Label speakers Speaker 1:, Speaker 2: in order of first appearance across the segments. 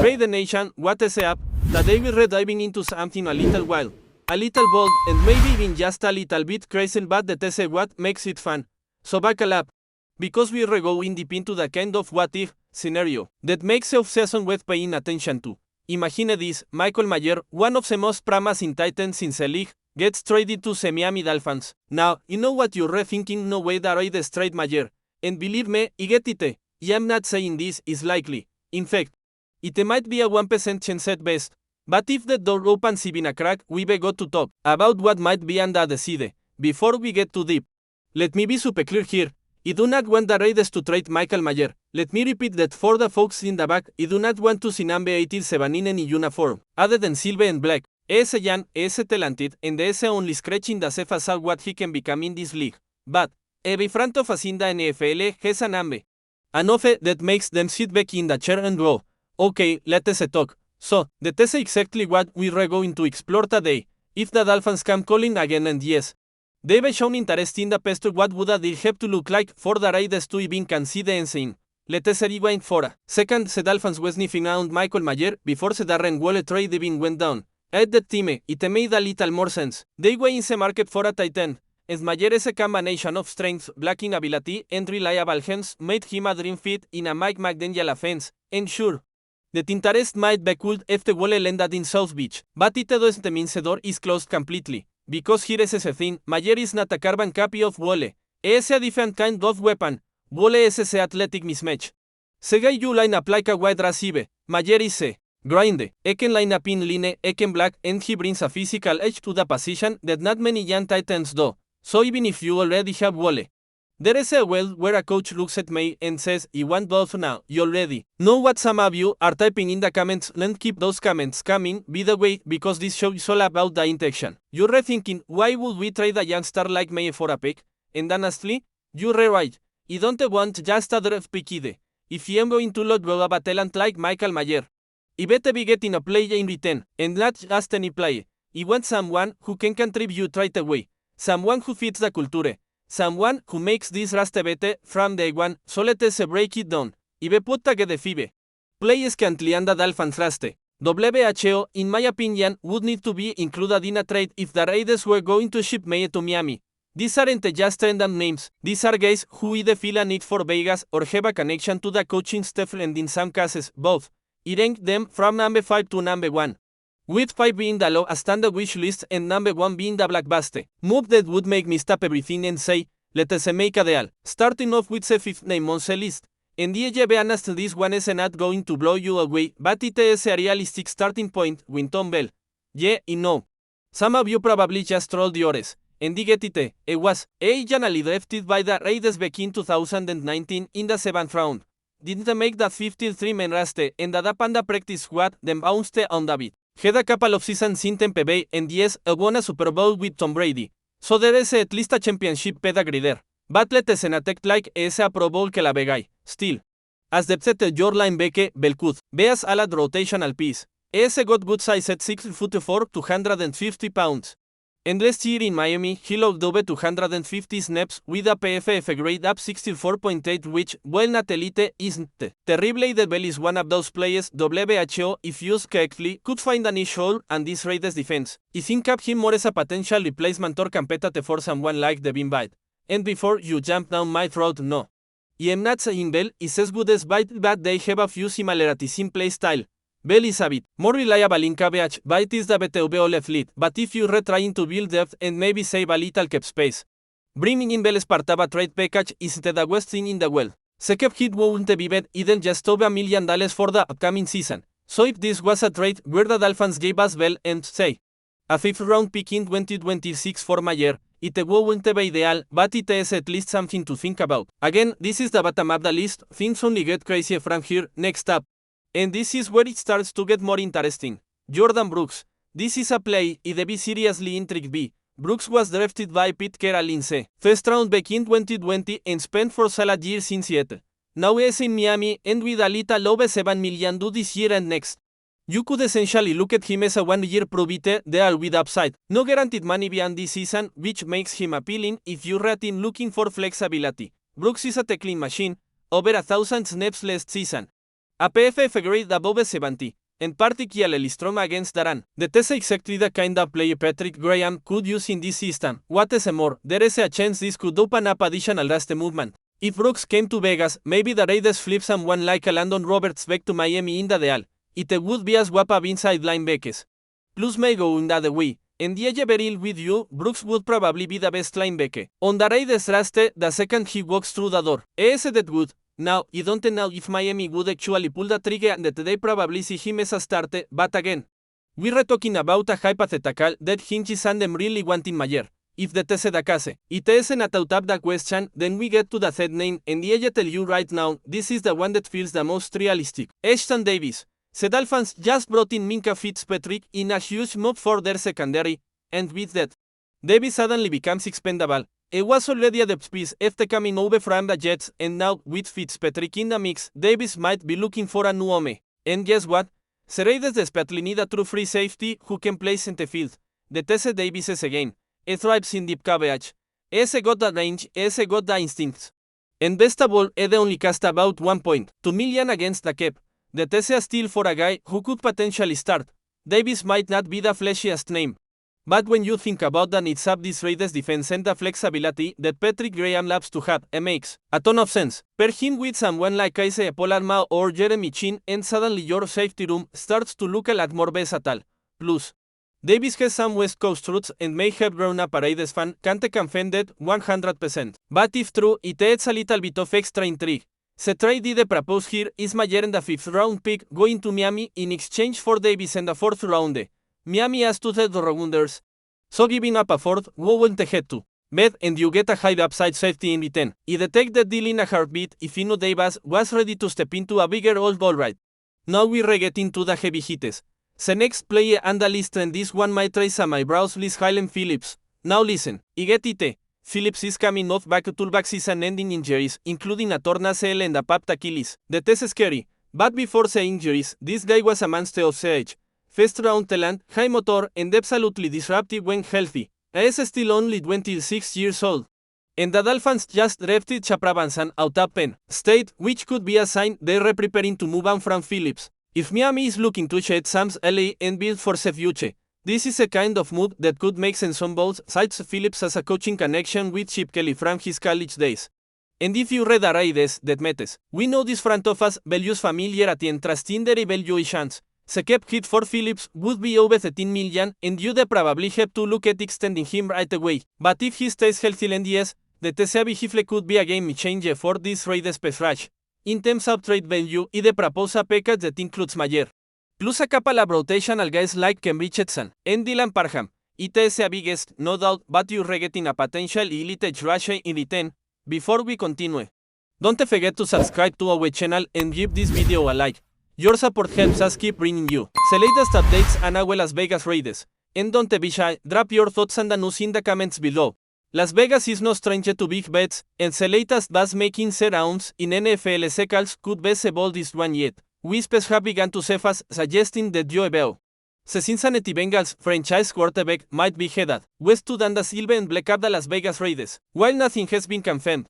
Speaker 1: Trade the nation, what is up? Today we're diving into something a little wild, a little bold, and maybe even just a little bit crazy, but that is what makes it fun. So buckle up, because we're going deep into the kind of what-if scenario that makes the obsession worth paying attention to. Imagine this, Michael Mayer, one of the most promising titans in the league, gets traded to the Miami Dolphins. Now, you know what you're thinking, no way that I trade Mayer. And believe me, I get it. I'm not saying this is likely. In fact, it might be a 1% chance at best. But if the door opens even a crack, we go to talk about what might be under the side. Before we get too deep, let me be super clear here. I do not want the Raiders to trade Michael Mayer. Let me repeat that for the folks in the back, I do not want to see number 87 in any uniform, other than silver and black. Ese young, ese talented, and ese only scratching the surface of what he can become in this league. But, every front of us in the NFL has a number. An offer that makes them sit back in the chair and go, okay, let's talk. So, that is exactly what we're going to explore today. If the Dolphins come calling again, and yes, they've shown interest in the past, what would a deal have to look like for the Raiders to even consider anything? Let's rewind for a second. The Dolphins were sniffing out Michael Mayer before the Darren Waller trade even went down. At that time, it made a little more sense. They were in the market for a tight end, as Mayer is a combination of strength, blocking ability, and reliable hands made him a dream fit in a Mike McDaniel offense, and sure, that interest might be cool if the Waller landed in South Beach, but it doesn't mean the door is closed completely. Because here is the thing, Mayer is not a carbon copy of Waller. It's a different kind of weapon. Waller is a athletic mismatch. The guy you line up like a wide receiver, Mayer is a grinder. He can line up in line, he can block, and he brings a physical edge to the position that not many young titans do. So even if you already have Waller, there is a world where a coach looks at me and says, I want both now. You already know what some of you are typing in the comments. Let's keep those comments coming, by the way, because this show is all about the intention. You're rethinking, why would we trade a young star like me for a pick? And honestly, you're right. I don't want just a draft pick either. If I'm going to let go of a talent like Michael Mayer, I better be getting a player in return, and not just any player. I want someone who can contribute right away. Someone who fits the culture. Someone who makes this roster better from day one. So let's break it down. I be put together five players currently on the Dolphins roster. WHO, in my opinion, would need to be included in a trade if the Raiders were going to ship Mayer to Miami. These aren't just random names. These are guys who either feel a need for Vegas or have a connection to the coaching staff, and in some cases, both. I rank them from number 5 to number 1. With 5 being the low standard wish list and number 1 being the blockbuster move that would make me stop everything and say, let's make a deal. Starting off with the 5th name on the list. And yeah, be honest, this one is not going to blow you away, but it is a realistic starting point with Tom Bell. Yeah, I know. Some of you probably just trolled yours. And I get it, it was originally drafted by the Raiders back in 2019 in the 7th round. Didn't make the 53-man roster, ended up on the practice squad, then bounced on the beat. Had a couple of seasons in Tampa Bay, and yes, won a Super Bowl with Tom Brady. So there is at least a championship pedigree there. But let's not act like ese a Pro Bowl caliber guy. Still, as depth at your linebacker, Bell could be as a rotational piece. Ese got good size at 6'4", 250 pounds. And last year in Miami, he logged over 250 snaps with a PFF grade up 64.8, which, while not elite, isn't terrible. The Bell is one of those players WHO, if used correctly, could find a niche hole on this Raiders defense. I think of him more as a potential replacement or competitor for someone like Devin White. And before you jump down my throat, no. I am not saying Bell is as good as White, but they have a few similarities in play style. Bell is a bit more reliable in coverage, White is the BTO fleet, but if you're trying to build depth and maybe save a little cap space, bringing in Bell as part of a trade package isn't the worst thing in the world. The cap hit won't be bad, even just over $1 million for the upcoming season. So if this was a trade where the Dolphins gave us Bell and, say, a 5th round pick in 2026 for Mayer, it won't be ideal, but it is at least something to think about. Again, this is the bottom of the list, things only get crazier from here. Next up. And this is where it starts to get more interesting. Jordan Brooks. This is a play I'd be seriously intrigued by. Brooks was drafted by Pete Carroll in the 1st round back in 2020 and spent 4 solid years in Seattle. Now he's in Miami and with a little over $7 million due this year and next. You could essentially look at him as a 1-year provider there with upside. No guaranteed money beyond this season, which makes him appealing if you're a team looking for flexibility. Brooks is a tackling machine, over 1,000 snaps last season. A PFF grade above 70, and particularly strong against Daran. The test exactly the kind of player Patrick Graham could use in this system. What is more, there is a chance this could open up additional rest movement. If Brooks came to Vegas, maybe the Raiders flip someone like a Landon Roberts back to Miami in the deal. It would be a swap of inside linebackers. Plus may go in that way. And the very with you, Brooks would probably be the best linebacker. On the Raiders roster, the second he walks through the door. That would. Now, I don't know if Miami would actually pull the trigger and that they probably see him as a starter, but again, we're talking about a hypothetical that hinges on them really wanting Mayer. If the is the case, it isn't a out of the question, then we get to the third name, and I tell you right now, this is the one that feels the most realistic. Ashton Davis. The Dolphins just brought in Minkah Fitzpatrick in a huge move for their secondary, and with that, Davis suddenly becomes expendable. It was already a depth piece after coming over from the Jets, and now with Fitzpatrick in the mix, Davis might be looking for a new home. And guess what? The Raiders desperately need a true free safety who can play center field. The Tese Davis is again. He thrives in deep coverage. He's got the range, he's got the instincts. And best of all, he only cost about 1.2 million against the cap. The Tese still for a guy who could potentially start. Davis might not be the flashiest name. But when you think about the needs of this Raiders defense and the flexibility that Patrick Graham loves to have, it makes a ton of sense. Pair him with someone like Isaiah Pollard or Jeremy Chin and suddenly your safety room starts to look a lot more versatile. Plus, Davis has some West Coast roots and may have grown up a Raiders fan, can't confirm that 100%. But if true, it adds a little bit of extra intrigue. The trade they propose here is Mayer and the 5th round pick going to Miami in exchange for Davis and the 4th round. Miami has 2 third rounders, so giving up a 4th won't head to bed and you get a high upside safety in return. I'd take that deal in a heartbeat if Inu Davis was ready to step into a bigger old ball ride. Now we're getting to the heavy hitters. The next player on the list, and this one might raise my brows, is Jalen Phillips. Now listen, I get it. Phillips is coming off back-to-back season-ending injuries, including a torn ACL and a popped Achilles. The test is scary, but before the injuries, this guy was a monster of the age. First-round talent, high motor, and absolutely disruptive when healthy. He is still only 26 years old. And the Dolphins just drafted Chapravansan out of Penn State, which could be a sign they're preparing to move on from Phillips. If Miami is looking to shed Sam's LA and build for the future, this is a kind of move that could make sense on both sides. Phillips has a coaching connection with Chip Kelly from his college days. And if you read the Raiders that metes, we know this front office values familiarity and trusting their evaluations. The cap hit for Phillips would be over 13 million, and you'd probably have to look at extending him right away. But if he stays healthy and yes, the TCA Hifle could be a game changer for this Raiders pass rush. In terms of trade value, I'd propose a package that includes Mayer, plus a couple of rotational guys like Ken Richardson and Dylan Parham. It is a biggest, no doubt, but you're getting a potential elite edge rusher in return. Before we continue, don't forget to subscribe to our channel and give this video a like. Your support helps us keep bringing you the latest updates on our Las Vegas Raiders. And don't be shy, drop your thoughts and news in the comments below. Las Vegas is no stranger to big bets, and the latest buzz making rounds in NFL cycles could be the boldest one yet. Whispers have begun to surface suggesting that Joe Burrow, the Cincinnati Bengals franchise quarterback, might be headed west to the silver and black of the Las Vegas Raiders. While nothing has been confirmed,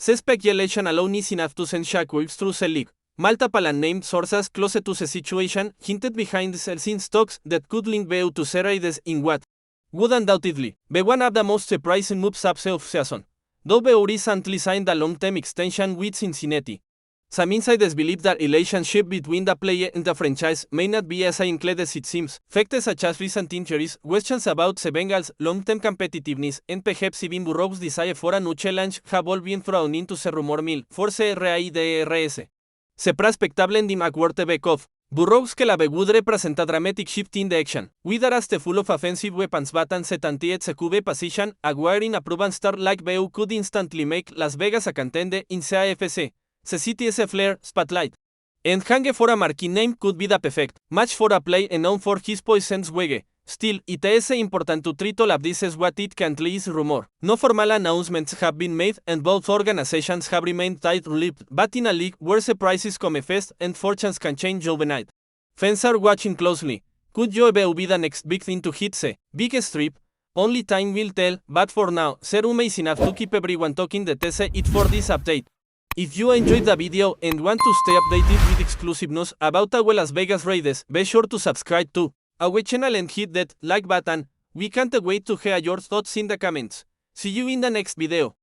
Speaker 1: the speculation alone is enough to send shockwaves through the league. Multiple unnamed sources close to the situation hinted behind the scenes talks that could link Burrow to the Raiders in what would undoubtedly be one of the most surprising moves of the offseason. Though Burrow recently signed a long-term extension with Cincinnati, some insiders believe that relationship between the player and the franchise may not be as ironclad as it seems. Factors such as recent injuries, questions about the Bengals' long-term competitiveness, and perhaps even Burrow's desire for a new challenge have all been thrown into the rumor mill for the Raiders. The prospect of landing a quarterback of Burrow's club would represent a dramatic shift in the action. With a roster full of offensive weapons but uncertainty at the QB position, acquiring a proven star like Burrow could instantly make Las Vegas a contender in the AFC. The city's flair, spotlight, and hunger for a marquee name could be the perfect match for a player known for his poisoned swagger. Still, it is important to treat all of this as what it currently is rumor. No formal announcements have been made and both organizations have remained tight-lipped, but in a league where surprises come fast and fortunes can change overnight, fans are watching closely. Could Joe Burrow be the next big thing to hit the big strip? Only time will tell, but for now, serum is enough to keep everyone talking. That is it for this update. If you enjoyed the video and want to stay updated with exclusive news about our Las Vegas Raiders, be sure to subscribe to our channel and hit that like button. We can't wait to hear your thoughts in the comments. See you in the next video.